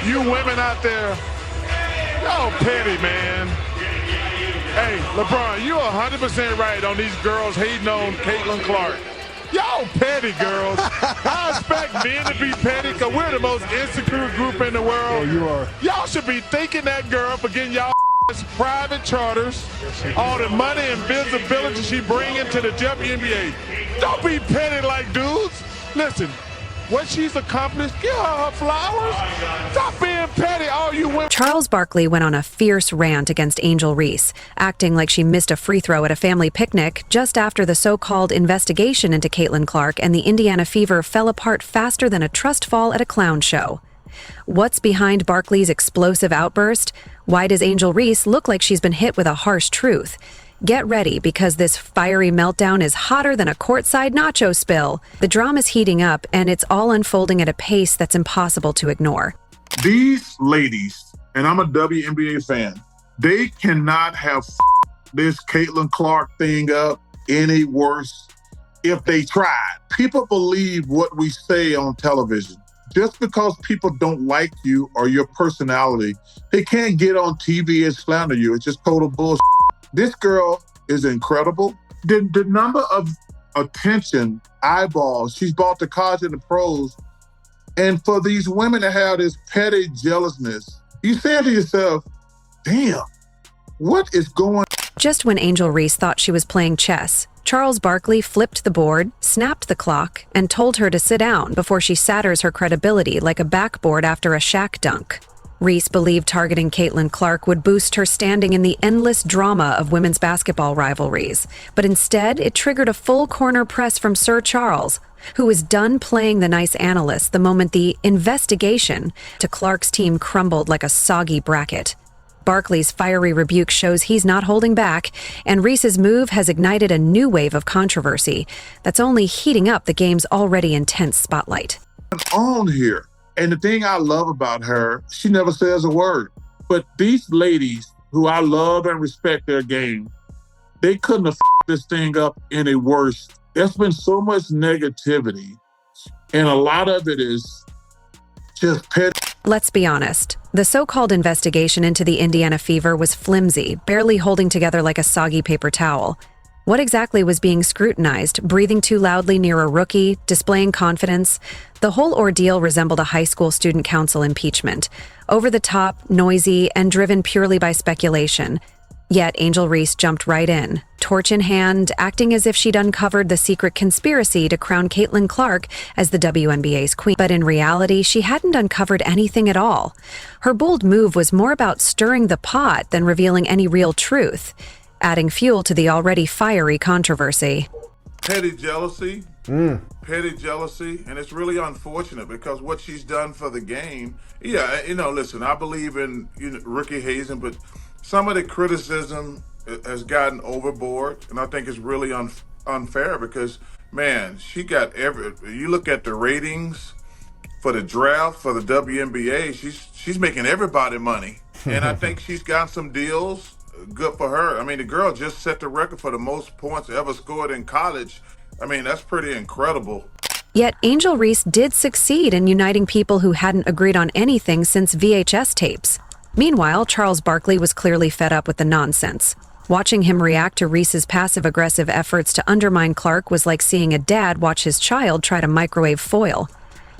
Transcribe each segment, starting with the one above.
You women out there, y'all petty, man. Hey, LeBron, you're 100% right on these girls hating on Caitlin Clark. Y'all petty, girls. I expect men to be petty because we're the most insecure group in the world. Yeah, you are. Y'all should be thanking that girl for getting y'all private charters, all the money and visibility she bringing to the WNBA. Don't be petty like dudes. Listen, what she's accomplished, give her flowers. Stop being petty, all you women. Charles Barkley went on a fierce rant against Angel Reese, acting like she missed a free throw at a family picnic just after the so-called investigation into Caitlin Clark and the Indiana Fever fell apart faster than a trust fall at a clown show. What's behind Barkley's explosive outburst? Why does Angel Reese look like she's been hit with a harsh truth? Get ready, because this fiery meltdown is hotter than a courtside nacho spill. The drama's heating up, and it's all unfolding at a pace that's impossible to ignore. These ladies, and I'm a WNBA fan, they cannot have this Caitlin Clark thing up any worse if they tried. People believe what we say on television. Just because people don't like you or your personality, they can't get on TV and slander you. It's just total bullshit. This girl is incredible. The number of attention, eyeballs she's brought to college and the pros, and for these women to have this petty jealousness, you say to yourself, damn, what is going on? Just when Angel Reese thought she was playing chess, Charles Barkley flipped the board, snapped the clock, and told her to sit down before she shatters her credibility like a backboard after a Shaq dunk. Reese believed targeting Caitlin Clark would boost her standing in the endless drama of women's basketball rivalries, but instead it triggered a full corner press from Sir Charles, who was done playing the nice analyst the moment the investigation to Clark's team crumbled like a soggy bracket. Barkley's fiery rebuke shows he's not holding back, and Reese's move has ignited a new wave of controversy that's only heating up the game's already intense spotlight. On here. And the thing I love about her, she never says a word. But these ladies, who I love and respect their game, they couldn't have this thing up any worse. There's been so much negativity, and a lot of it is just petty. Let's be honest. The so-called investigation into the Indiana Fever was flimsy, barely holding together like a soggy paper towel. What exactly was being scrutinized? Breathing too loudly near a rookie? Displaying confidence? The whole ordeal resembled a high school student council impeachment. Over the top, noisy, and driven purely by speculation. Yet Angel Reese jumped right in, torch in hand, acting as if she'd uncovered the secret conspiracy to crown Caitlin Clark as the WNBA's queen. But in reality, she hadn't uncovered anything at all. Her bold move was more about stirring the pot than revealing any real truth, adding fuel to the already fiery controversy. Petty jealousy, petty jealousy, and it's really unfortunate because what she's done for the game, listen, I believe in rookie hazing, but some of the criticism has gotten overboard, and I think it's really unfair because, man, she got you look at the ratings for the draft, for the WNBA, she's making everybody money, and I think she's got some deals. Good for her. I mean, the girl just set the record for the most points ever scored in college. I mean, that's pretty incredible. Yet Angel Reese did succeed in uniting people who hadn't agreed on anything since VHS tapes. Meanwhile, Charles Barkley was clearly fed up with the nonsense. Watching him react to Reese's passive-aggressive efforts to undermine Clark was like seeing a dad watch his child try to microwave foil.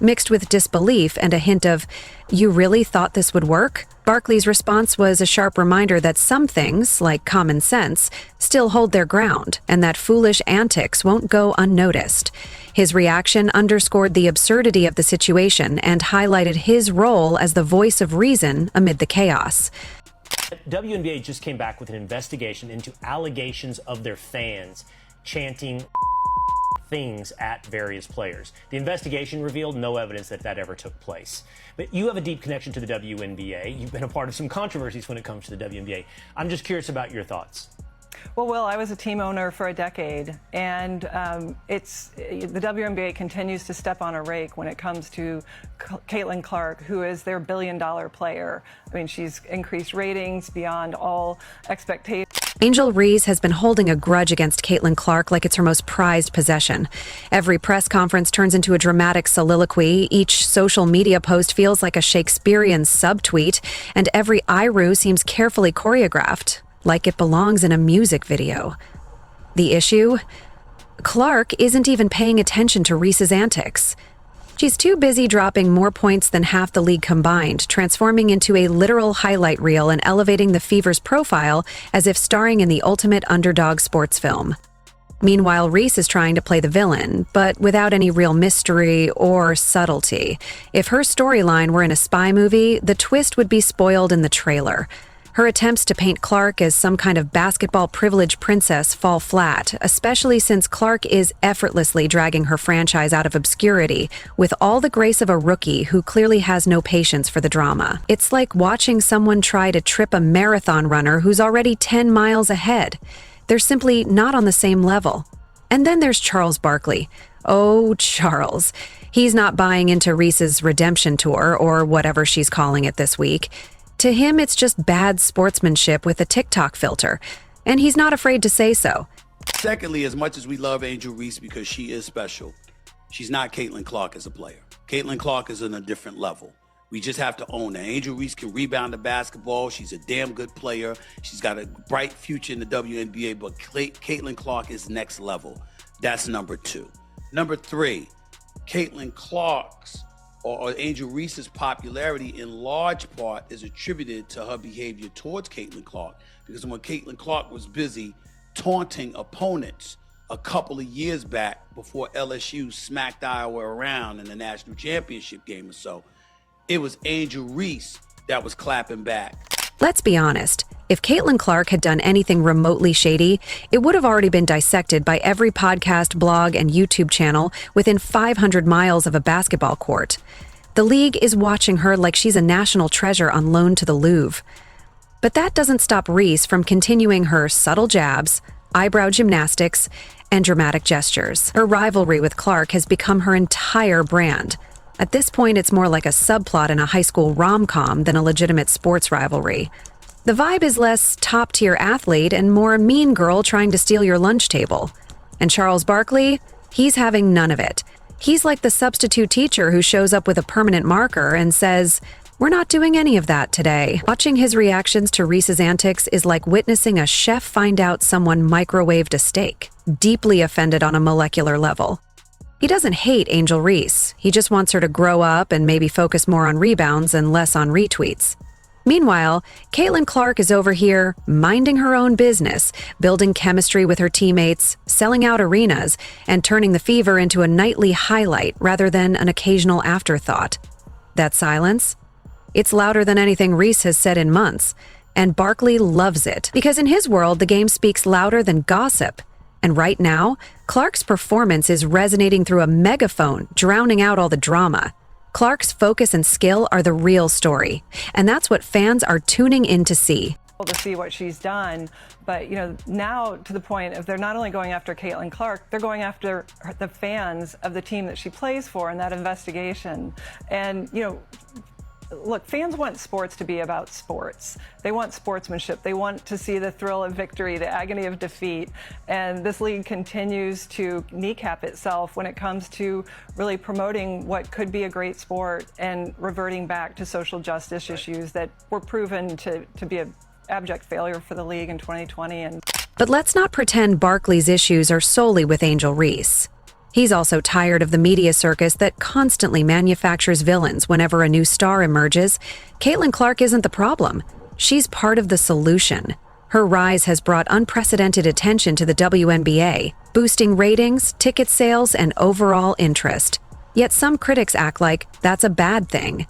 Mixed with disbelief and a hint of, "You really thought this would work?" Barkley's response was a sharp reminder that some things, like common sense, still hold their ground, and that foolish antics won't go unnoticed. His reaction underscored the absurdity of the situation and highlighted his role as the voice of reason amid the chaos. WNBA just came back with an investigation into allegations of their fans chanting things at various players. The investigation revealed no evidence that ever took place. But you have a deep connection to the WNBA. You've been a part of some controversies when it comes to the WNBA. I'm just curious about your thoughts. Well, Will, I was a team owner for a decade, and the WNBA continues to step on a rake when it comes to Caitlin Clark, who is their billion-dollar player. I mean, she's increased ratings beyond all expectations. Angel Reese has been holding a grudge against Caitlin Clark like it's her most prized possession. Every press conference turns into a dramatic soliloquy, each social media post feels like a Shakespearean subtweet, and every IRU seems carefully choreographed, like it belongs in a music video. The issue? Clark isn't even paying attention to Reese's antics. She's too busy dropping more points than half the league combined, transforming into a literal highlight reel and elevating the Fever's profile as if starring in the ultimate underdog sports film. Meanwhile, Reese is trying to play the villain, but without any real mystery or subtlety. If her storyline were in a spy movie, the twist would be spoiled in the trailer. Her attempts to paint Clark as some kind of basketball privileged princess fall flat, especially since Clark is effortlessly dragging her franchise out of obscurity with all the grace of a rookie who clearly has no patience for the drama. It's like watching someone try to trip a marathon runner who's already 10 miles ahead. They're simply not on the same level. And then there's Charles Barkley. Oh, Charles. He's not buying into Reese's redemption tour, or whatever she's calling it this week. To him, it's just bad sportsmanship with a TikTok filter, and he's not afraid to say so. Secondly, as much as we love Angel Reese because she is special, she's not Caitlin Clark as a player. Caitlin Clark is on a different level. We just have to own that. Angel Reese can rebound the basketball. She's a damn good player. She's got a bright future in the WNBA, but Caitlin Clark is next level. That's number two. Number three, Caitlin Clark's or Angel Reese's popularity in large part is attributed to her behavior towards Caitlin Clark. Because when Caitlin Clark was busy taunting opponents a couple of years back before LSU smacked Iowa around in the national championship game or so, it was Angel Reese that was clapping back. Let's be honest. If Caitlin Clark had done anything remotely shady, it would have already been dissected by every podcast, blog, and YouTube channel within 500 miles of a basketball court. The league is watching her like she's a national treasure on loan to the Louvre. But that doesn't stop Reese from continuing her subtle jabs, eyebrow gymnastics, and dramatic gestures. Her rivalry with Clark has become her entire brand. At this point, it's more like a subplot in a high school rom-com than a legitimate sports rivalry. The vibe is less top-tier athlete and more mean girl trying to steal your lunch table. And Charles Barkley, he's having none of it. He's like the substitute teacher who shows up with a permanent marker and says, "We're not doing any of that today." Watching his reactions to Reese's antics is like witnessing a chef find out someone microwaved a steak, deeply offended on a molecular level. He doesn't hate Angel Reese. He just wants her to grow up and maybe focus more on rebounds and less on retweets. Meanwhile, Caitlin Clark is over here minding her own business, building chemistry with her teammates, selling out arenas, and turning the Fever into a nightly highlight rather than an occasional afterthought. That silence? It's louder than anything Reese has said in months, and Barkley loves it because in his world, the game speaks louder than gossip. And right now, Clark's performance is resonating through a megaphone, drowning out all the drama. Clark's focus and skill are the real story, and that's what fans are tuning in to see. To see what she's done, but now to the point of they're not only going after Caitlin Clark, they're going after the fans of the team that she plays for in that investigation. And look, fans want sports to be about sports. They want sportsmanship. They want to see the thrill of victory, the agony of defeat. And this league continues to kneecap itself when it comes to really promoting what could be a great sport and reverting back to social justice issues that were proven to be an abject failure for the league in 2020. But let's not pretend Barkley's issues are solely with Angel Reese. He's also tired of the media circus that constantly manufactures villains whenever a new star emerges. Caitlin Clark isn't the problem. She's part of the solution. Her rise has brought unprecedented attention to the WNBA, boosting ratings, ticket sales, and overall interest. Yet some critics act like that's a bad thing.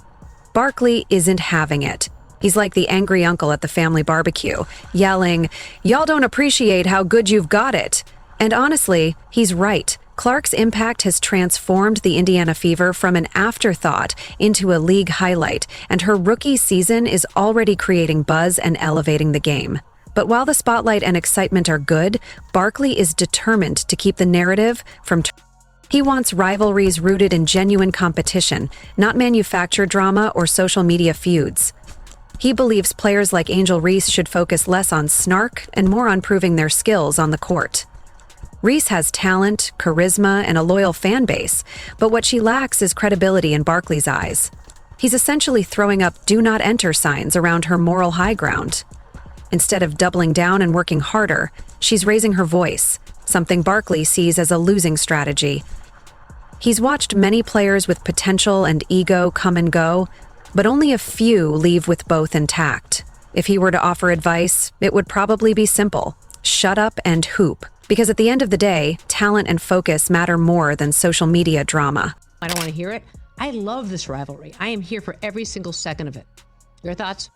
Barkley isn't having it. He's like the angry uncle at the family barbecue, yelling, "Y'all don't appreciate how good you've got it." And honestly, he's right. Clark's impact has transformed the Indiana Fever from an afterthought into a league highlight, and her rookie season is already creating buzz and elevating the game. But while the spotlight and excitement are good, Barkley is determined to keep the narrative from He wants rivalries rooted in genuine competition, not manufactured drama or social media feuds. He believes players like Angel Reese should focus less on snark and more on proving their skills on the court. Reese has talent, charisma, and a loyal fan base, but what she lacks is credibility in Barkley's eyes. He's essentially throwing up do not enter signs around her moral high ground. Instead of doubling down and working harder, she's raising her voice, something Barkley sees as a losing strategy. He's watched many players with potential and ego come and go, but only a few leave with both intact. If he were to offer advice, it would probably be simple: shut up and hoop. Because at the end of the day, talent and focus matter more than social media drama. I don't want to hear it. I love this rivalry. I am here for every single second of it. Your thoughts?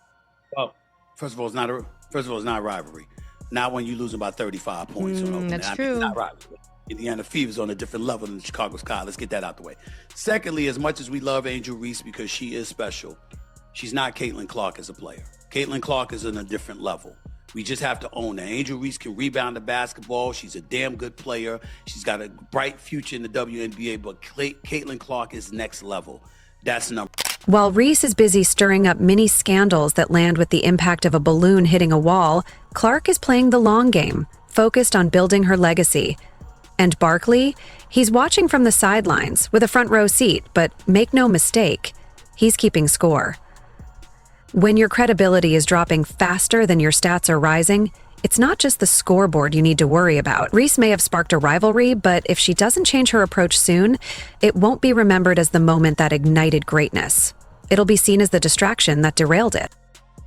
Well, first of all, it's not a rivalry. Not when you lose about 35 points on opening. That's true. It's not rivalry. Indiana Fever's on a different level than the Chicago Sky. Let's get that out the way. Secondly, as much as we love Angel Reese because she is special, she's not Caitlin Clark as a player. Caitlin Clark is on a different level. We just have to own that. Angel Reese can rebound the basketball. She's a damn good player. She's got a bright future in the WNBA, but Caitlin Clark is next level. That's number. While Reese is busy stirring up mini scandals that land with the impact of a balloon hitting a wall, Clark is playing the long game, focused on building her legacy. And Barkley, he's watching from the sidelines with a front row seat, but make no mistake, he's keeping score. When your credibility is dropping faster than your stats are rising, it's not just the scoreboard you need to worry about. Reese may have sparked a rivalry, but if she doesn't change her approach soon, it won't be remembered as the moment that ignited greatness. It'll be seen as the distraction that derailed it.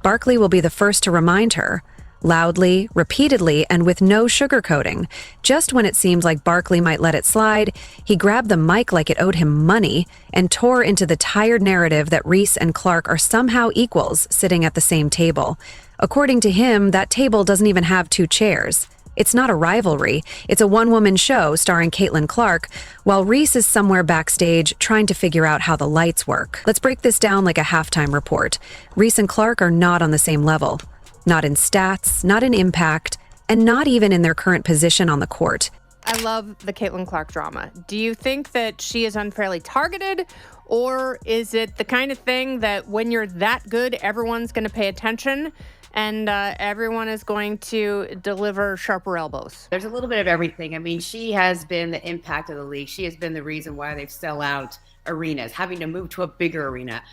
Barkley will be the first to remind her, loudly, repeatedly, and with no sugarcoating. Just when it seemed like Barkley might let it slide, he grabbed the mic like it owed him money and tore into the tired narrative that Reese and Clark are somehow equals sitting at the same table. According to him, that table doesn't even have two chairs. It's not a rivalry. It's a one-woman show starring Caitlin Clark, while Reese is somewhere backstage trying to figure out how the lights work. Let's break this down like a halftime report. Reese and Clark are not on the same level. Not in stats, not in impact, and not even in their current position on the court. I love the Caitlin Clark drama. Do you think that she is unfairly targeted, or is it the kind of thing that when you're that good, everyone's going to pay attention and everyone is going to deliver sharper elbows? There's a little bit of everything. I mean, she has been the impact of the league. She has been the reason why they've sell out arenas, having to move to a bigger arena,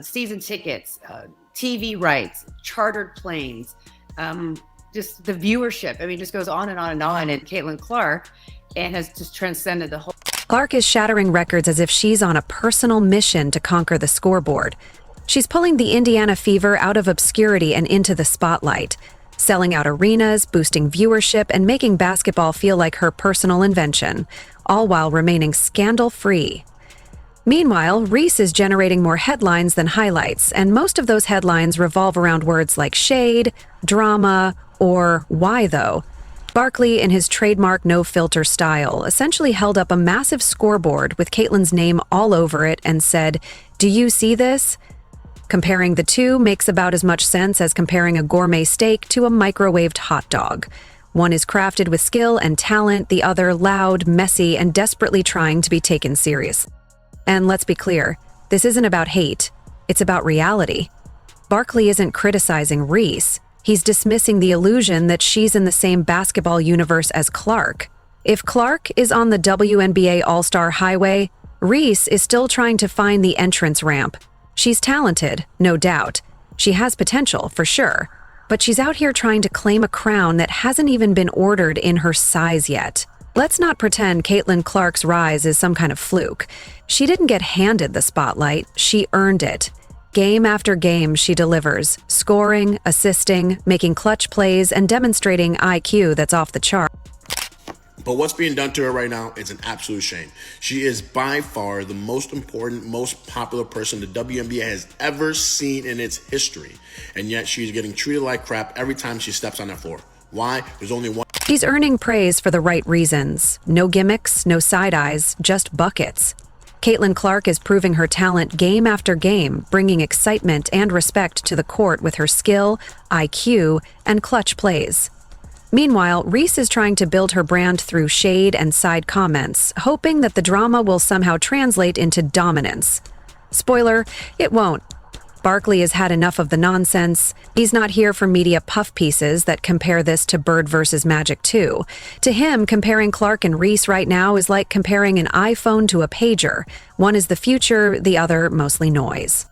season tickets, TV rights, chartered planes, just the viewership. I mean, it just goes on and on and on. And Caitlin Clark has just transcended the whole. Clark is shattering records as if she's on a personal mission to conquer the scoreboard. She's pulling the Indiana Fever out of obscurity and into the spotlight, selling out arenas, boosting viewership, and making basketball feel like her personal invention, all while remaining scandal-free. Meanwhile, Reese is generating more headlines than highlights, and most of those headlines revolve around words like shade, drama, or why though. Barkley, in his trademark no-filter style, essentially held up a massive scoreboard with Caitlin's name all over it and said, "Do you see this?" Comparing the two makes about as much sense as comparing a gourmet steak to a microwaved hot dog. One is crafted with skill and talent, the other loud, messy, and desperately trying to be taken serious. And let's be clear, this isn't about hate, it's about reality. Barkley isn't criticizing Reese, he's dismissing the illusion that she's in the same basketball universe as Clark. If Clark is on the WNBA All-Star Highway, Reese is still trying to find the entrance ramp. She's talented, no doubt. She has potential, for sure. But she's out here trying to claim a crown that hasn't even been ordered in her size yet. Let's not pretend Caitlin Clark's rise is some kind of fluke. She didn't get handed the spotlight, she earned it. Game after game, she delivers, scoring, assisting, making clutch plays, and demonstrating IQ that's off the chart. But what's being done to her right now is an absolute shame. She is by far the most important, most popular person the WNBA has ever seen in its history. And yet she's getting treated like crap every time she steps on that floor. Why? There's only one. She's earning praise for the right reasons. No gimmicks, no side eyes, just buckets. Caitlin Clark is proving her talent game after game, bringing excitement and respect to the court with her skill, IQ, and clutch plays. Meanwhile, Reese is trying to build her brand through shade and side comments, hoping that the drama will somehow translate into dominance. Spoiler, it won't. Barkley has had enough of the nonsense. He's not here for media puff pieces that compare this to Bird versus Magic 2. To him, comparing Clark and Reese right now is like comparing an iPhone to a pager. One is the future, the other mostly noise.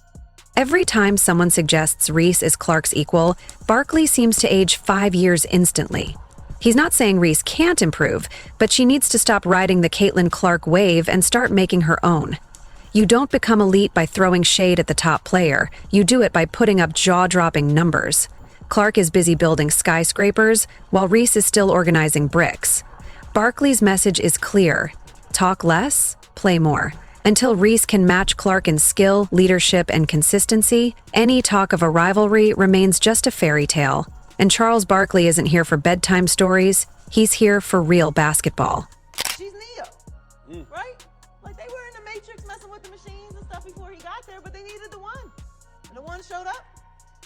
Every time someone suggests Reese is Clark's equal, Barkley seems to age 5 years instantly. He's not saying Reese can't improve, but she needs to stop riding the Caitlin Clark wave and start making her own. You don't become elite by throwing shade at the top player. You do it by putting up jaw-dropping numbers. Clark is busy building skyscrapers, while Reese is still organizing bricks. Barkley's message is clear. Talk less, play more. Until Reese can match Clark in skill, leadership, and consistency, any talk of a rivalry remains just a fairy tale. And Charles Barkley isn't here for bedtime stories. He's here for real basketball. She's Neo, right? Like, they were in the Matrix messing with the machines and stuff before he got there, but they needed the one. And the one showed up,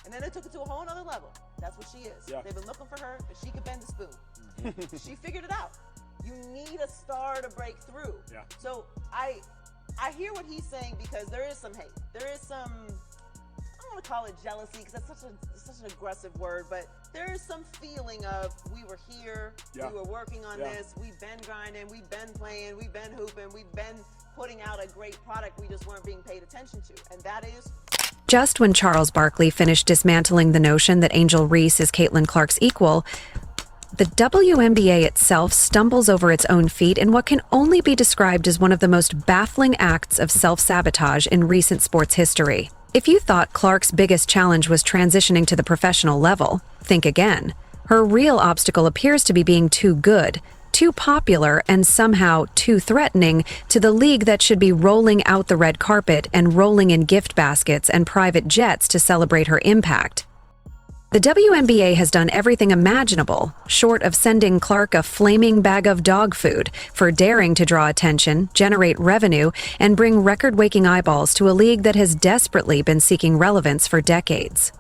and then they took it to a whole nother level. That's what she is. Yeah. They've been looking for her, but she could bend the spoon. She figured it out. You need a star to break through. Yeah. So I hear what he's saying, because there is some hate. There is some, I don't want to call it jealousy, because that's such an aggressive word, but there is some feeling of, we were here, we were working on this, we've been grinding, we've been playing, we've been hooping, we've been putting out a great product, we just weren't being paid attention to. And that is... Just when Charles Barkley finished dismantling the notion that Angel Reese is Caitlin Clark's equal, the WNBA itself stumbles over its own feet in what can only be described as one of the most baffling acts of self-sabotage in recent sports history. If you thought Clark's biggest challenge was transitioning to the professional level, think again. Her real obstacle appears to be being too good, too popular, and somehow too threatening to the league that should be rolling out the red carpet and rolling in gift baskets and private jets to celebrate her impact. The WNBA has done everything imaginable, short of sending Clark a flaming bag of dog food, for daring to draw attention, generate revenue, and bring record-waking eyeballs to a league that has desperately been seeking relevance for decades.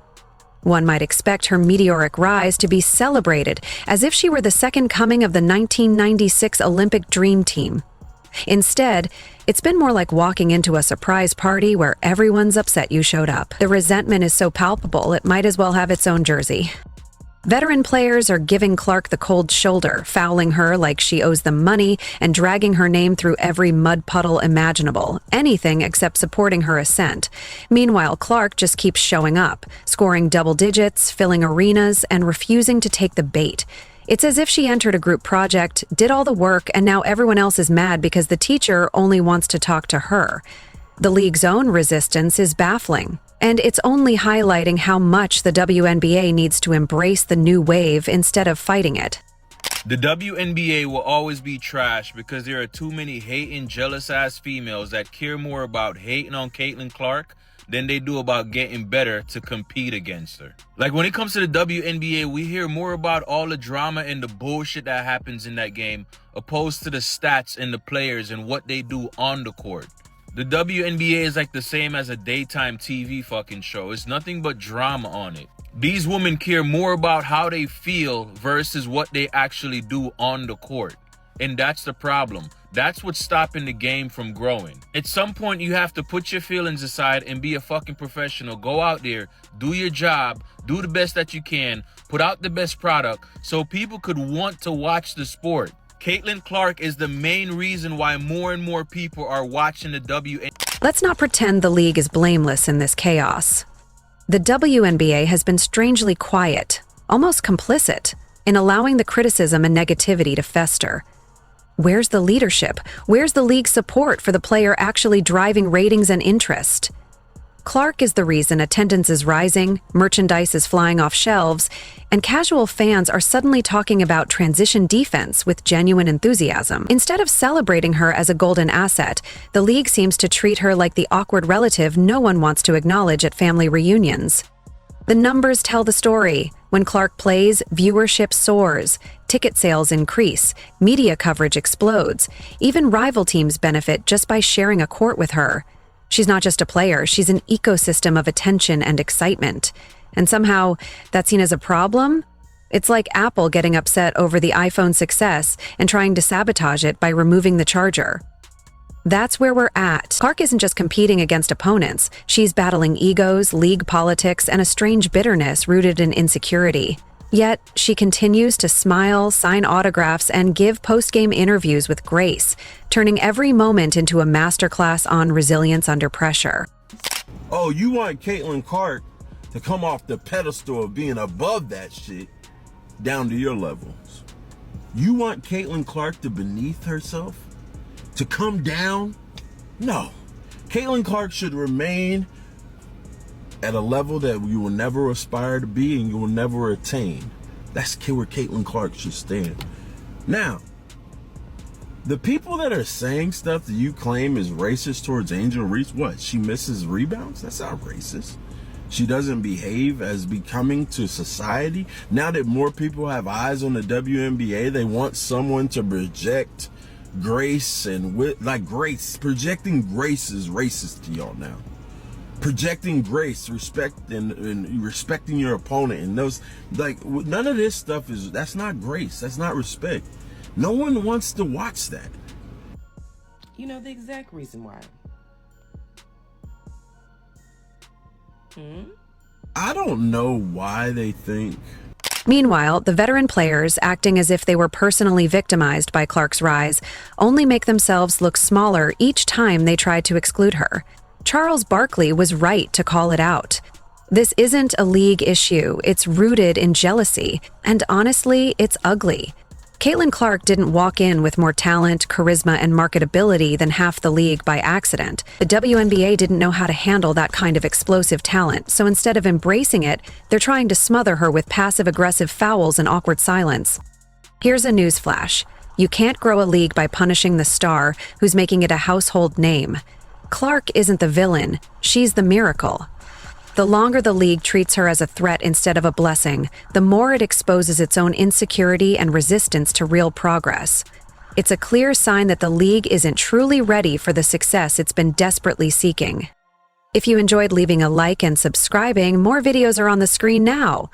One might expect her meteoric rise to be celebrated as if she were the second coming of the 1996 Olympic Dream Team. Instead, it's been more like walking into a surprise party where everyone's upset you showed up. The resentment is so palpable, it might as well have its own jersey. Veteran players are giving Clark the cold shoulder, fouling her like she owes them money and dragging her name through every mud puddle imaginable, anything except supporting her ascent. Meanwhile, Clark just keeps showing up, scoring double digits, filling arenas, and refusing to take the bait. It's as if she entered a group project, did all the work, and now everyone else is mad because the teacher only wants to talk to her. The league's own resistance is baffling, and it's only highlighting how much the WNBA needs to embrace the new wave instead of fighting it. The WNBA will always be trash because there are too many hating, jealous-ass females that care more about hating on Caitlin Clark than they do about getting better to compete against her. Like, when it comes to the WNBA, we hear more about all the drama and the bullshit that happens in that game, opposed to the stats and the players and what they do on the court. The WNBA is like the same as a daytime TV fucking show. It's nothing but drama on it. These women care more about how they feel versus what they actually do on the court. And that's the problem. That's what's stopping the game from growing. At some point, you have to put your feelings aside and be a fucking professional. Go out there, do your job, do the best that you can, put out the best product so people could want to watch the sport. Caitlin Clark is the main reason why more and more people are watching the WNBA. Let's not pretend the league is blameless in this chaos. The WNBA has been strangely quiet, almost complicit, in allowing the criticism and negativity to fester. Where's the leadership? Where's the league's support for the player actually driving ratings and interest? Clark is the reason attendance is rising, merchandise is flying off shelves, and casual fans are suddenly talking about transition defense with genuine enthusiasm. Instead of celebrating her as a golden asset, the league seems to treat her like the awkward relative no one wants to acknowledge at family reunions. The numbers tell the story. When Clark plays, viewership soars, ticket sales increase, media coverage explodes. Even rival teams benefit just by sharing a court with her. She's not just a player, she's an ecosystem of attention and excitement. And somehow, that's seen as a problem? It's like Apple getting upset over the iPhone success and trying to sabotage it by removing the charger. That's where we're at. Clark isn't just competing against opponents. She's battling egos, league politics, and a strange bitterness rooted in insecurity. Yet, she continues to smile, sign autographs, and give post-game interviews with grace, turning every moment into a masterclass on resilience under pressure. Oh, you want Caitlin Clark to come off the pedestal of being above that shit down to your levels. You want Caitlin Clark to beneath herself? To come down? No. Caitlin Clark should remain at a level that you will never aspire to be and you will never attain. That's where Caitlin Clark should stand. Now, the people that are saying stuff that you claim is racist towards Angel Reese, what? She misses rebounds? That's not racist. She doesn't behave as becoming to society. Now that more people have eyes on the WNBA, they want someone to project grace and grace. Projecting grace is racist to y'all now. Projecting grace, respect, and respecting your opponent, and those, none of this stuff that's not grace. That's not respect. No one wants to watch that. You know the exact reason why. I don't know why they think. Meanwhile, the veteran players, acting as if they were personally victimized by Clark's rise, only make themselves look smaller each time they try to exclude her. Charles Barkley was right to call it out. This isn't a league issue, it's rooted in jealousy, and honestly, it's ugly. Caitlin Clark didn't walk in with more talent, charisma, and marketability than half the league by accident. The WNBA didn't know how to handle that kind of explosive talent, so instead of embracing it, they're trying to smother her with passive-aggressive fouls and awkward silence. Here's a newsflash. You can't grow a league by punishing the star who's making it a household name. Clark isn't the villain, she's the miracle. The longer the league treats her as a threat instead of a blessing, the more it exposes its own insecurity and resistance to real progress. It's a clear sign that the league isn't truly ready for the success it's been desperately seeking. If you enjoyed leaving a like and subscribing, more videos are on the screen now.